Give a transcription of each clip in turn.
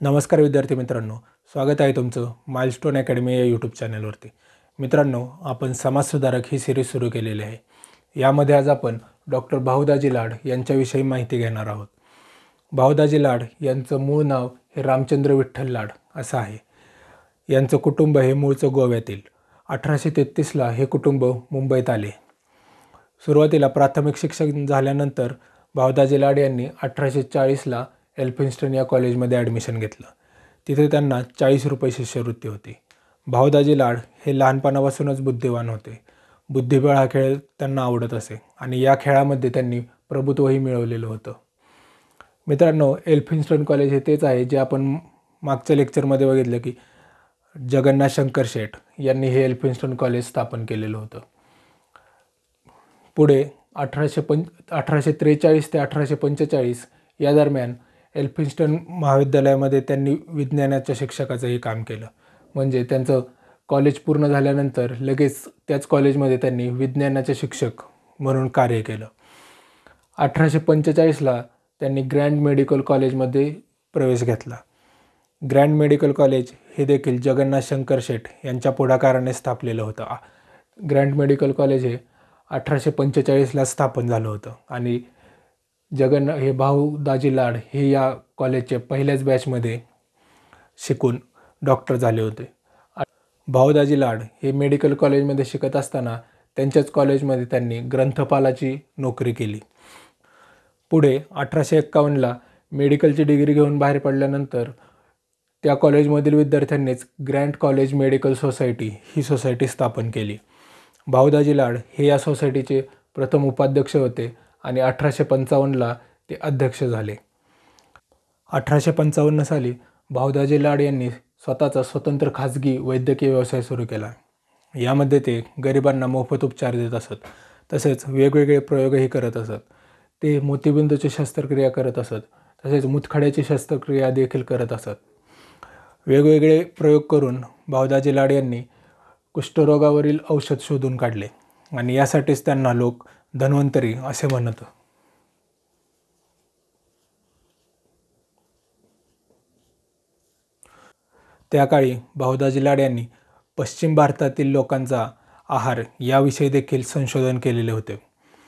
नमस्कार विद्यार्थी मित्रांनो, स्वागत आहे तुमचं माइलस्टोन अकॅडमी या यूट्यूब चॅनलवरती. मित्रांनो, आपण समाजसुधारक ही सिरीज सुरू केलेली आहे. यामध्ये आज आपण डॉक्टर भाऊदाजी लाड यांच्याविषयी माहिती घेणार आहोत. भाऊदाजी लाड यांचं मूळ नाव हे रामचंद्र विठ्ठल लाड असं आहे. यांचं कुटुंब हे मूळचं गोव्यातील. 1833ला हे कुटुंब मुंबईत आले. सुरुवातीला प्राथमिक शिक्षण झाल्यानंतर भाऊदाजी लाड यांनी 1840ला एल्फिन्स्टन या कॉलेजमध्ये ॲडमिशन घेतलं. तिथे त्यांना 40 रुपये शिष्यवृत्ती होती. भाऊदाजी लाड हे लहानपणापासूनच बुद्धिवान होते. बुद्धिबळ हा खेळ त्यांना आवडत असे आणि या खेळामध्ये त्यांनी प्रभुत्वही मिळवलेलं होतं. मित्रांनो, एल्फिन्स्टन कॉलेज हे तेच आहे जे आपण मागच्या लेक्चरमध्ये बघितलं की जगन्नाथ शंकर शेठ यांनी हे एल्फिन्स्टन कॉलेज स्थापन केलेलं होतं. पुढे 1843 ते 1845 या दरम्यान एल्फिन्स्टन महाविद्यालयामध्ये त्यांनी विज्ञानाच्या शिक्षकाचंही काम केलं. म्हणजे त्यांचं कॉलेज पूर्ण झाल्यानंतर लगेच त्याच कॉलेजमध्ये त्यांनी विज्ञानाचे शिक्षक म्हणून कार्य केलं. 1845ला त्यांनी ग्रँड मेडिकल कॉलेजमध्ये प्रवेश घेतला. ग्रँड मेडिकल कॉलेज हे देखील जगन्नाथ शंकर शेठ यांच्या पुढाकाराने स्थापलेलं होतं. ग्रँड मेडिकल कॉलेज हे 1845ला स्थापन झालं होतं आणि हे भाऊदाजी लाड हे या कॉलेजचे पहिल्याच बॅचमध्ये शिकून डॉक्टर झाले होते. भाऊदाजी लाड हे मेडिकल कॉलेजमध्ये शिकत असताना त्यांच्याच कॉलेजमध्ये त्यांनी ग्रंथपालाची नोकरी केली. पुढे 1851ला मेडिकलची डिग्री घेऊन बाहेर पडल्यानंतर त्या कॉलेजमधील विद्यार्थ्यांनीच ग्रँड कॉलेज मेडिकल सोसायटी ही सोसायटी स्थापन केली. भाऊदाजी लाड हे या सोसायटीचे प्रथम उपाध्यक्ष होते आणि 1855ला ते अध्यक्ष झाले. 1855 साली भाऊदाजी लाड यांनी स्वतःचा स्वतंत्र खाजगी वैद्यकीय व्यवसाय सुरू केला. यामध्ये ते गरिबांना मोफत उपचार देत असत. तसेच वेगवेगळे प्रयोगही करत असत. ते मोतीबिंदूची शस्त्रक्रिया करत असत. तसेच मुतखड्याची शस्त्रक्रिया देखील करत असत. वेगवेगळे प्रयोग करून भाऊदाजी लाड यांनी कुष्ठरोगावरील औषध शोधून काढले आणि यासाठीच त्यांना लोक धन्वंतरी असे म्हणत. त्या काळी भाऊदाजी लाड यांनी पश्चिम भारतातील लोकांचा आहार याविषयी देखील संशोधन केलेले होते.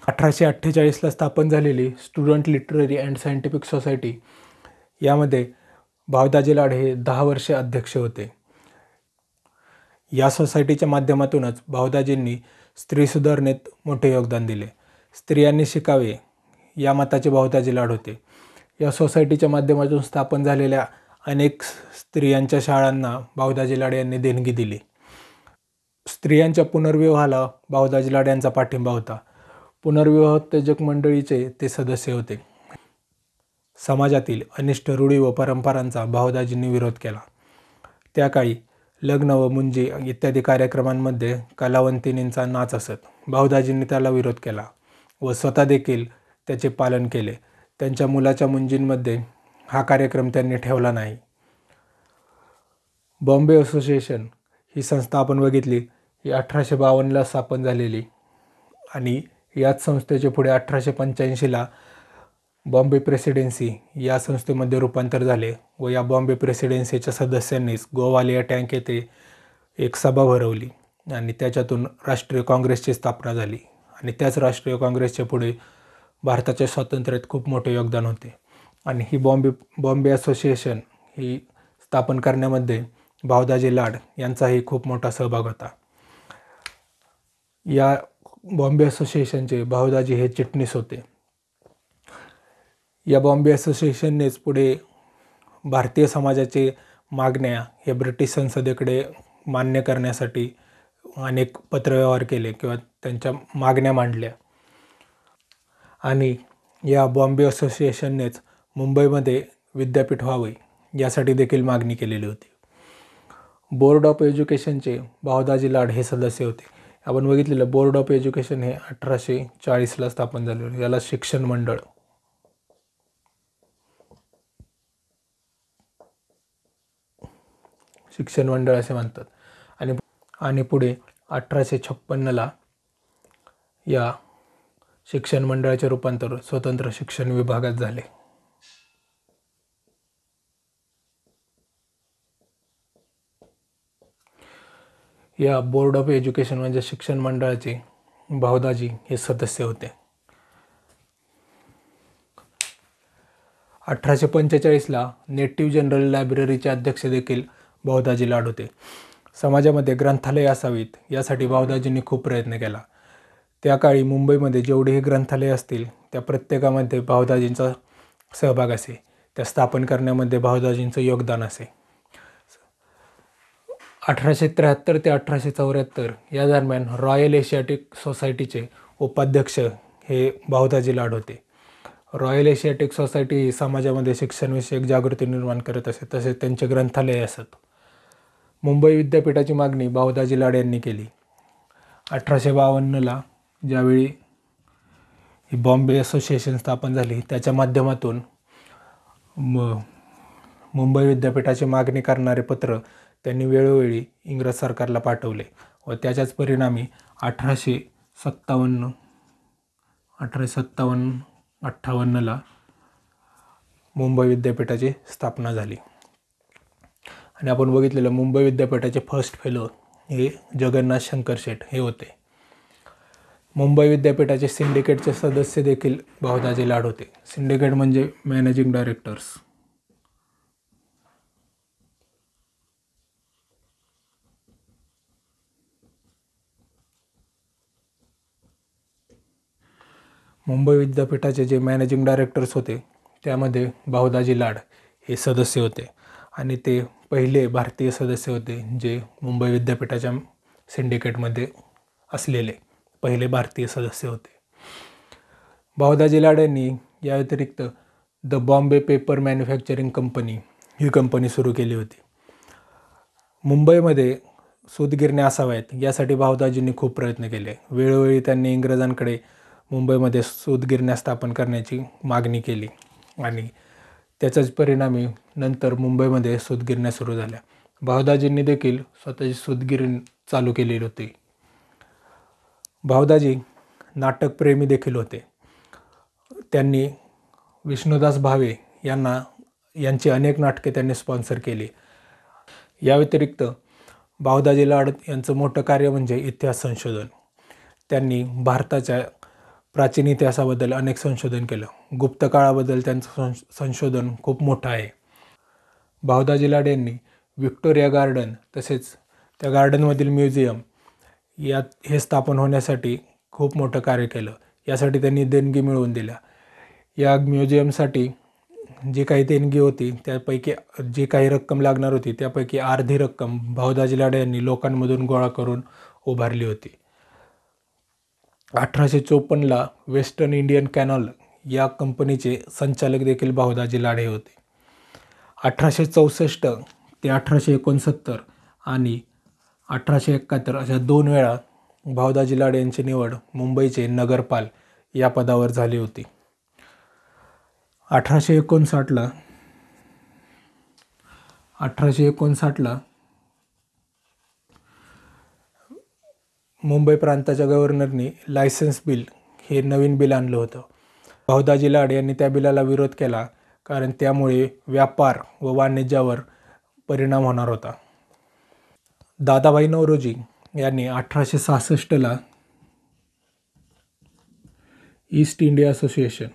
1848ला स्थापन झालेली student literary and scientific society यामध्ये भाऊदाजी लाड हे 10 वर्षे अध्यक्ष होते. या सोसायटीच्या माध्यमातूनच भाऊदाजींनी स्त्री सुधारणेत मोठे योगदान दिले. स्त्रियांनी शिकावे या मताचे भाऊदाजी लाड होते. या सोसायटीच्या माध्यमातून स्थापन झालेल्या अनेक स्त्रियांच्या शाळांना भाऊदाजी लाड यांनी देणगी दिली. स्त्रियांच्या पुनर्विवाहाला भाऊदाजी लाड यांचा पाठिंबा होता. पुनर्विवाहोत्तेजक मंडळीचे ते सदस्य होते. समाजातील अनिष्ट रूढी व परंपरांचा भाऊदाजींनी विरोध केला. त्या काळी लग्न व मुंजी इत्यादी कार्यक्रमांमध्ये कलावंतिनींचा नाच असत. भाऊदाजींनी त्याला विरोध केला व स्वतः देखील त्याचे पालन केले. त्यांच्या मुलाच्या मुंजींमध्ये हा कार्यक्रम त्यांनी ठेवला नाही. बॉम्बे असोसिएशन ही संस्था आपण बघितली ही 1852ला स्थापन झालेली आणि याच संस्थेचे पुढे 1885ला बॉम्बे प्रेसिडेन्सी या संस्थेमध्ये रूपांतर झाले व या बॉम्बे प्रेसिडेन्सीच्या सदस्यांनीच गोवालिया टँक येथे एक सभा भरवली आणि त्याच्यातून राष्ट्रीय काँग्रेसची स्थापना झाली आणि त्याच राष्ट्रीय काँग्रेसचे पुढे भारताच्या स्वातंत्र्यात खूप मोठे योगदान होते. आणि ही बॉम्बे असोसिएशन ही स्थापन करण्यामध्ये भाऊदाजी लाड यांचाही खूप मोठा सहभाग होता. या बॉम्बे असोसिएशनचे भाऊदाजी हे चिटणीस होते. या बॉम्बे असोसिएशननेच पुढे भारतीय समाजाचे मागण्या हे ब्रिटिश संसदेकडे मान्य करण्यासाठी अनेक पत्रव्यवहार केले किंवा त्यांच्या मागण्या मांडल्या. आणि या बॉम्बे असोसिएशननेच मुंबईमध्ये विद्यापीठ व्हावे यासाठी देखील मागणी केलेली होती. बोर्ड ऑफ एज्युकेशनचे भाऊदाजी लाड हे सदस्य होते. आपण बघितलेलं बोर्ड ऑफ एज्युकेशन हे 1840ला स्थापन झाले. याला शिक्षण मंडळ असे म्हणतात. आणि पुढे 1856ला या शिक्षण मंडळाचे रूपांतर स्वतंत्र शिक्षण विभागात झाले. या बोर्ड ऑफ एज्युकेशन म्हणजे शिक्षण मंडळाचे भाऊदाजी हे सदस्य होते. 1845ला नेटिव्ह जनरल लायब्ररीचे अध्यक्ष देखील भाऊदाजी लाड होते. समाजामध्ये ग्रंथालय असावीत यासाठी भाऊदाजींनी खूप प्रयत्न केला. त्या काळी मुंबईमध्ये जेवढेही ग्रंथालय असतील त्या प्रत्येकामध्ये भाऊदाजींचा सहभाग असे. त्या स्थापन करण्यामध्ये भाऊदाजींचं योगदान असे. 1873 ते 1874 या दरम्यान रॉयल एशियाटिक सोसायटीचे उपाध्यक्ष हे भाऊदाजी लाड होते. रॉयल एशियाटिक सोसायटी ही समाजामध्ये शिक्षणविषयक जागृती निर्माण करत असे. तसेच त्यांचे ग्रंथालय असत. मुंबई विद्यापीठाची मागणी भाऊदाजी लाड यांनी केली. 1852ला ज्यावेळी ही बॉम्बे असोसिएशन स्थापन झाली त्याच्या माध्यमातून मुंबई विद्यापीठाची मागणी करणारे पत्र त्यांनी वेळोवेळी इंग्रज सरकारला पाठवले व त्याच्याच परिणामी 1857-58ला मुंबई विद्यापीठाची स्थापना झाली. आणि आपण बघितलेलं मुंबई विद्यापीठाचे फर्स्ट फेलो हे जगन्नाथ शंकर शेठ हे होते. मुंबई विद्यापीठाचे सिंडिकेटचे सदस्य देखील भाऊदाजी लाड होते. सिंडिकेट म्हणजे मॅनेजिंग डायरेक्टर्स. मुंबई विद्यापीठाचे जे मॅनेजिंग डायरेक्टर्स होते त्यामध्ये भाऊदाजी लाड हे सदस्य होते आणि ते पहिले भारतीय सदस्य होते जे मुंबई विद्यापीठाच्या सिंडिकेटमध्ये असलेले पहिले भारतीय सदस्य होते. भाऊदाजी लाड यांनी या व्यतिरिक्त the Bombay paper manufacturing company he company सुरू केली होती. मुंबईमध्ये सूतगिरण्या असाव्यात यासाठी भाऊदाजींनी खूप प्रयत्न केले. वेळोवेळी त्यांनी इंग्रजांकडे मुंबईमध्ये सूतगिरण्या स्थापन करण्याची मागणी केली आणि त्याचाच परिणामी नंतर मुंबईमध्ये सूतगिरण्या सुरू झाल्या. भाऊदाजींनी देखील स्वतःची सूतगिरणी चालू केलेली होती. भाऊदाजी नाटकप्रेमी देखील होते. त्यांनी विष्णुदास भावे यांची अनेक नाटके त्यांनी स्पॉन्सर केली. या व्यतिरिक्त भाऊदाजी लाड यांचं मोठं कार्य म्हणजे इतिहास संशोधन. त्यांनी भारताच्या प्राचीन इतिहासाबद्दल अनेक संशोधन केलं. गुप्त काळाबद्दल त्यांचं संशोधन खूप मोठं आहे. भाऊदाजी लाड यांनी व्हिक्टोरिया गार्डन तसेच त्या गार्डनमधील म्युझियम हे स्थापन होण्यासाठी खूप मोठं कार्य केलं. यासाठी त्यांनी देणगी मिळवून दिल्या. या म्युझियमसाठी जी काही देणगी होती त्यापैकी जी काही रक्कम लागणार होती त्यापैकी अर्धी रक्कम भाऊदाजी लाड यांनी लोकांमधून गोळा करून उभारली होती. 1854ला वेस्टर्न इंडियन कॅनॉल या कंपनीचे संचालक देखील भाऊदाजी लाड हे होते. 1864 ते 1869 आणि 1871 अशा 2 वेळा भाऊदाजी लाड यांची निवड मुंबईचे नगरपाल या पदावर झाली होती. 1859ला मुंबई प्रांताच्या गव्हर्नरनी लायसन्स बिल हे नवीन बिल आणलं होतं. भाऊदाजी लाड यांनी त्या बिलाला विरोध केला कारण त्यामुळे व्यापार व वाणिज्यावर परिणाम होणार होता. दादाभाई नौरोजी यांनी 1866ला ईस्ट इंडिया असोसिएशन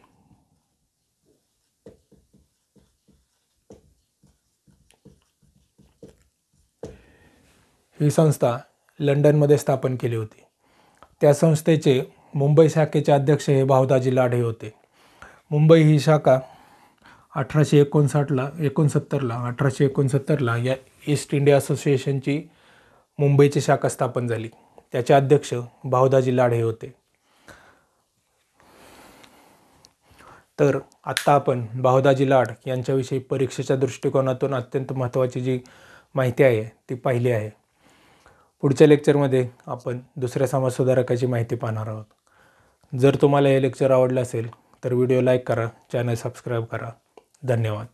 ही संस्था लंडनमध्ये स्थापन केली होती. त्या संस्थेचे मुंबई शाखेचे अध्यक्ष हे भाऊदाजी लाड हे होते. मुंबई ही शाखा 1869ला या ईस्ट इंडिया असोसिएशनची मुंबईची शाखा स्थापन झाली. त्याचे अध्यक्ष भाऊदाजी लाड हे होते. तर आत्ता आपण भाऊदाजी लाड यांच्याविषयी परीक्षेच्या दृष्टिकोनातून अत्यंत महत्त्वाची जी माहिती आहे ती पाहिली आहे. पुढच्या लेक्चरमध्ये आपण दुसऱ्या समाजसुधारकाची माहिती पाहणार आहोत. जर तुम्हाला हे लेक्चर आवडलं असेल तर व्हिडिओ लाईक करा, चॅनल सबस्क्राईब करा. धन्यवाद.